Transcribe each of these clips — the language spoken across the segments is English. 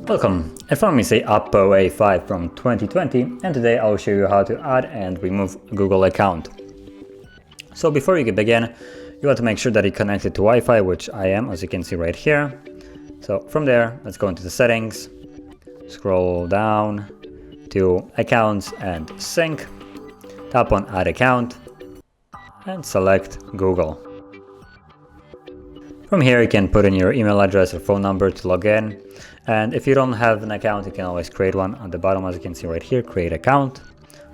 Welcome, in front of me say Oppo A5 from 2020, and today I'll show you how to add and remove a Google account. So before you can begin, you want to make sure that you're connected to Wi-Fi, which I am, as you can see right here. So from there, let's go into the settings, scroll down to accounts and sync, tap on add account, and select Google. From here, you can put in your email address or phone number to log in. And if you don't have an account, you can always create one. On the bottom, as you can see right here, create account.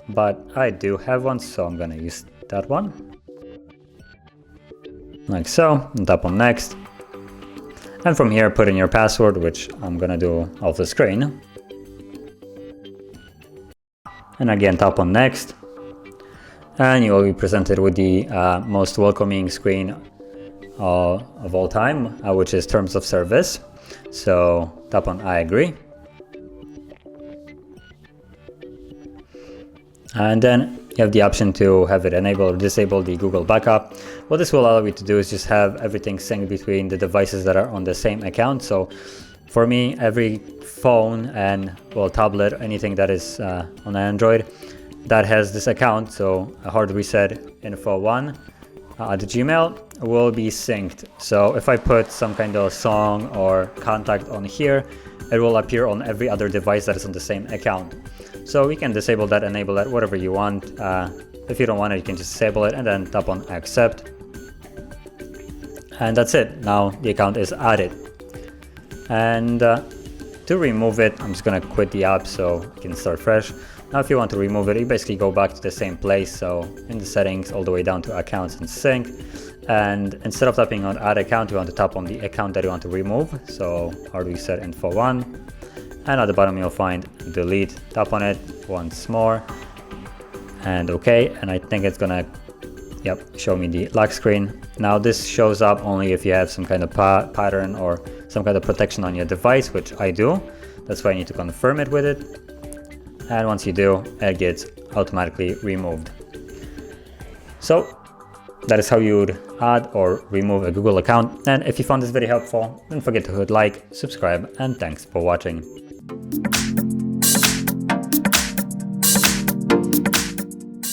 But I do have one, so I'm gonna use that one. Like so, and tap on next. And from here, put in your password, which I'm gonna do off the screen. And again, tap on next. And you will be presented with the most welcoming screen of all time, which is terms of service. So tap on I agree. And then you have the option to have it enable or disable the Google backup. What this will allow you to do is just have everything synced between the devices that are on the same account. So for me, every phone and tablet, anything that is on Android that has this account, so a HardReset.Info 1 at Gmail will be synced. So if I put some kind of song or contact on here, it will appear on every other device that is on the same account. So we can disable that, enable that, whatever you want. If you don't want it, you can just disable it and then tap on accept. And that's it. Now the account is added. And to remove it, I'm just gonna quit the app so you can start fresh. Now if you want to remove it, you basically go back to the same place, so in the settings all the way down to accounts and sync, and instead of tapping on add account, you want to tap on the account that you want to remove, so HardReset.Info 1, and at the bottom you'll find delete. Tap on it once more and OK, and I think it's gonna show me the lock screen. Now this shows up only if you have some kind of pattern or some kind of protection on your device, which I do. That's why I need to confirm it with it. And once you do, it gets automatically removed. So that is how you would add or remove a Google account. And if you found this video helpful, don't forget to hit like, subscribe, and thanks for watching.